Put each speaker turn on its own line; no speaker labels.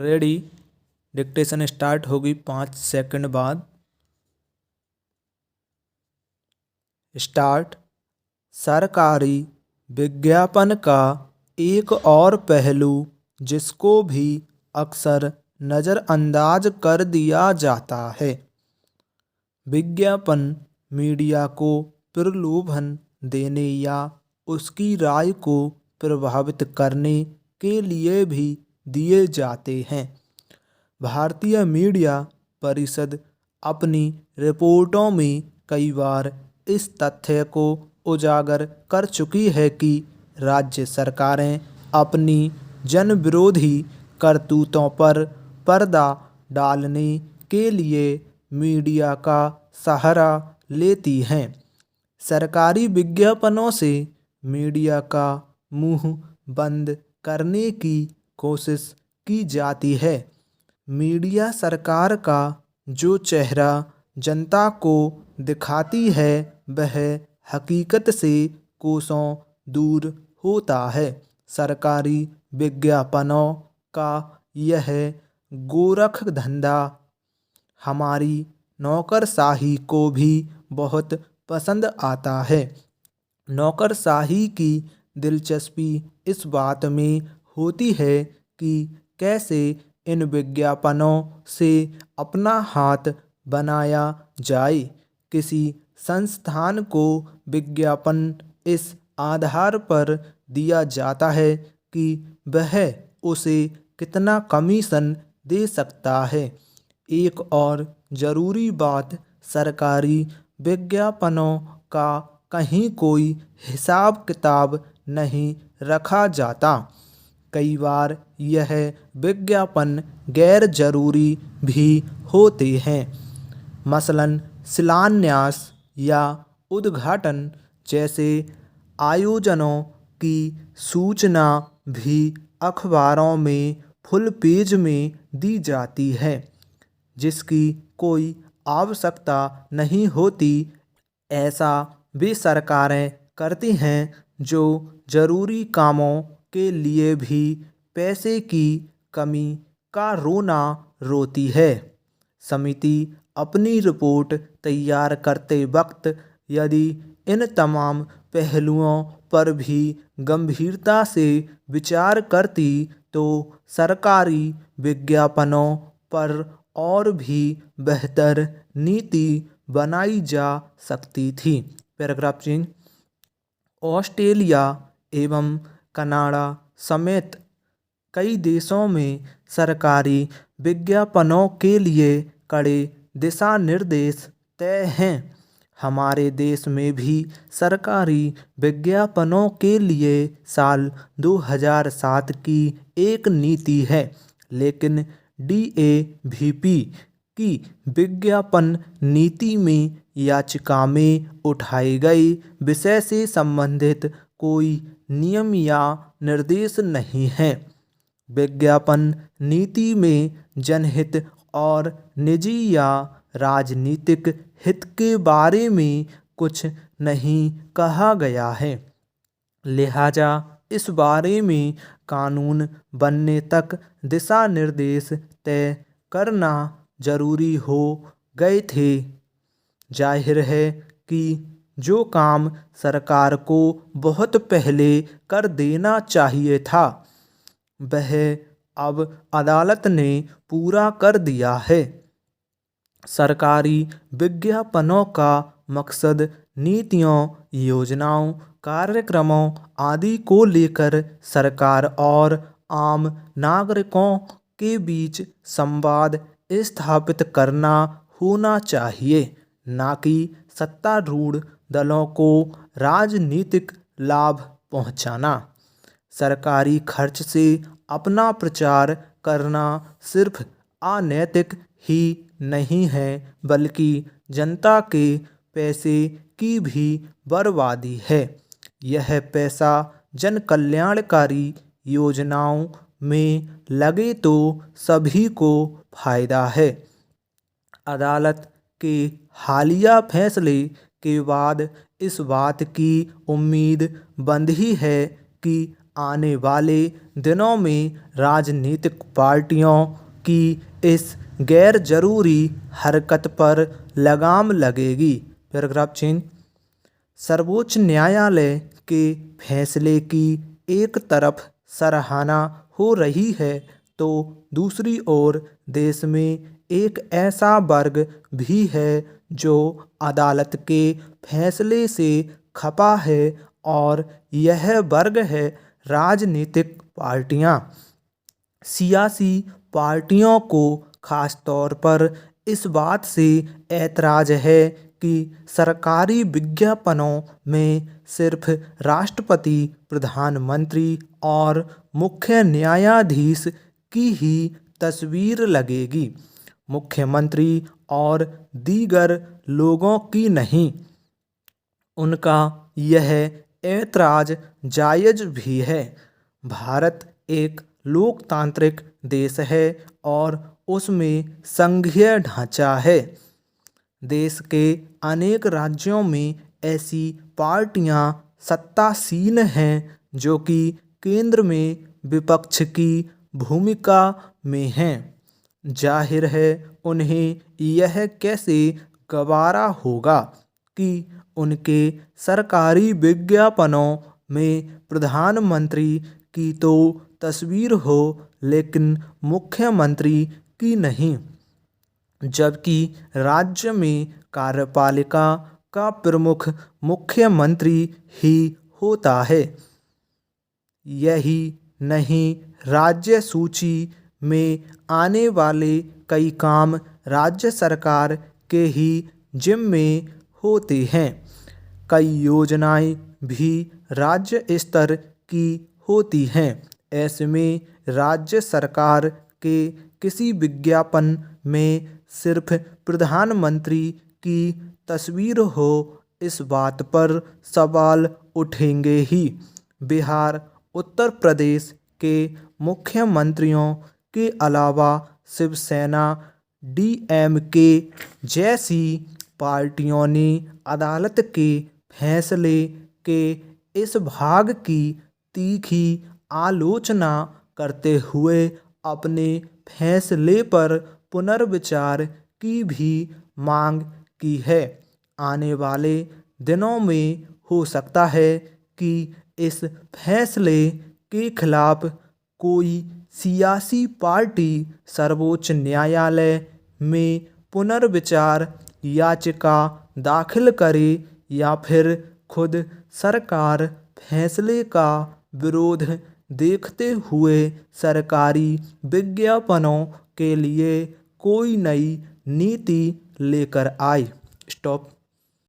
Ready. Dictation start होगी 5 second बाद। Start. सरकारी विज्ञापन का एक और पहलू जिसको भी अक्सर नज़रअंदाज कर दिया जाता है। विज्ञापन मीडिया को प्रलोभन देने या उसकी राय को प्रभावित करने के लिए भी दिए जाते हैं। भारतीय मीडिया परिषद अपनी रिपोर्टों में कई बार इस तथ्य को उजागर कर चुकी है कि राज्य सरकारें अपनी जनविरोधी करतूतों पर पर्दा डालने के लिए मीडिया का सहारा लेती हैं। सरकारी विज्ञापनों से मीडिया का मुंह बंद करने की कोशिश की जाती है। मीडिया सरकार का जो चेहरा जनता को दिखाती है वह हकीकत से कोसों दूर होता है। सरकारी विज्ञापनों का यह गोरख धंधा हमारी नौकरशाही को भी बहुत पसंद आता है। नौकरशाही की दिलचस्पी इस बात में होती है कि कैसे इन विज्ञापनों से अपना हाथ बनाया जाए। किसी संस्थान को विज्ञापन इस आधार पर दिया जाता है कि वह उसे कितना कमीशन दे सकता है। एक और ज़रूरी बात, सरकारी विज्ञापनों का कहीं कोई हिसाब किताब नहीं रखा जाता। कई बार यह विज्ञापन गैर जरूरी भी होते हैं। मसलन शिलान्यास या उद्घाटन जैसे आयोजनों की सूचना भी अखबारों में फुल पेज में दी जाती है, जिसकी कोई आवश्यकता नहीं होती। ऐसा भी सरकारें करती हैं जो जरूरी कामों के लिए भी पैसे की कमी का रोना रोती है। समिति अपनी रिपोर्ट तैयार करते वक्त यदि इन तमाम पहलुओं पर भी गंभीरता से विचार करती तो सरकारी विज्ञापनों पर और भी बेहतर नीति बनाई जा सकती थी। Paragraph change. ऑस्ट्रेलिया एवं कनाडा समेत कई देशों में सरकारी विज्ञापनों के लिए कड़े दिशा निर्देश तय हैं। हमारे देश में भी सरकारी विज्ञापनों के लिए साल 2007 की एक नीति है, लेकिन DAVP की विज्ञापन नीति में याचिका में उठाए गए विषय से संबंधित कोई नियम या निर्देश नहीं है। विज्ञापन नीति में जनहित और निजी या राजनीतिक हित के बारे में कुछ नहीं कहा गया है, लिहाजा इस बारे में कानून बनने तक दिशा निर्देश तय करना जरूरी हो गए थे। जाहिर है कि जो काम सरकार को बहुत पहले कर देना चाहिए था वह अब अदालत ने पूरा कर दिया है। सरकारी विज्ञापनों का मकसद नीतियों, योजनाओं, कार्यक्रमों आदि को लेकर सरकार और आम नागरिकों के बीच संवाद स्थापित करना होना चाहिए, ना कि सत्तारूढ़ दलों को राजनीतिक लाभ पहुंचाना। सरकारी खर्च से अपना प्रचार करना सिर्फ अनैतिक ही नहीं है बल्कि जनता के पैसे की भी बर्बादी है। यह पैसा जन कल्याणकारी योजनाओं में लगे तो सभी को फायदा है। अदालत के हालिया फैसले के बाद इस बात की उम्मीद बंधी है कि आने वाले दिनों में राजनीतिक पार्टियों की इस गैर जरूरी हरकत पर लगाम लगेगी। Paragraph change. सर्वोच्च न्यायालय के फैसले की एक तरफ सराहना हो रही है तो दूसरी ओर देश में एक ऐसा वर्ग भी है जो अदालत के फैसले से खपा है और यह वर्ग है राजनीतिक पार्टियां। सियासी पार्टियों को खास तौर पर इस बात से ऐतराज है कि सरकारी विज्ञापनों में सिर्फ राष्ट्रपति, प्रधानमंत्री और मुख्य न्यायाधीश की ही तस्वीर लगेगी, मुख्यमंत्री और दीगर लोगों की नहीं। उनका यह ऐतराज जायज़ भी है। भारत एक लोकतांत्रिक देश है और उसमें संघीय ढांचा है। देश के अनेक राज्यों में ऐसी पार्टियां सत्तासीन हैं जो कि केंद्र में विपक्ष की भूमिका में हैं। जाहिर है उन्हें यह कैसे गवारा होगा कि उनके सरकारी विज्ञापनों में प्रधानमंत्री की तो तस्वीर हो लेकिन मुख्यमंत्री की नहीं, जबकि राज्य में कार्यपालिका का प्रमुख मुख्यमंत्री ही होता है। यही नहीं, राज्य सूची में आने वाले कई काम राज्य सरकार के ही जिम्मे होते हैं। कई योजनाएं भी राज्य स्तर की होती हैं। ऐसे में राज्य सरकार के किसी विज्ञापन में सिर्फ प्रधानमंत्री की तस्वीर हो, इस बात पर सवाल उठेंगे ही। बिहार, उत्तर प्रदेश के मुख्यमंत्रियों के अलावा शिवसेना, डीएमके जैसी पार्टियों ने अदालत के फैसले के इस भाग की तीखी आलोचना करते हुए अपने फैसले पर पुनर्विचार की भी मांग की है। आने वाले दिनों में हो सकता है कि इस फैसले के खिलाफ कोई सियासी पार्टी सर्वोच्च न्यायालय में पुनर्विचार याचिका दाखिल करे या फिर खुद सरकार फैसले का विरोध देखते हुए सरकारी विज्ञापनों के लिए कोई नई नीति लेकर आए। स्टॉप।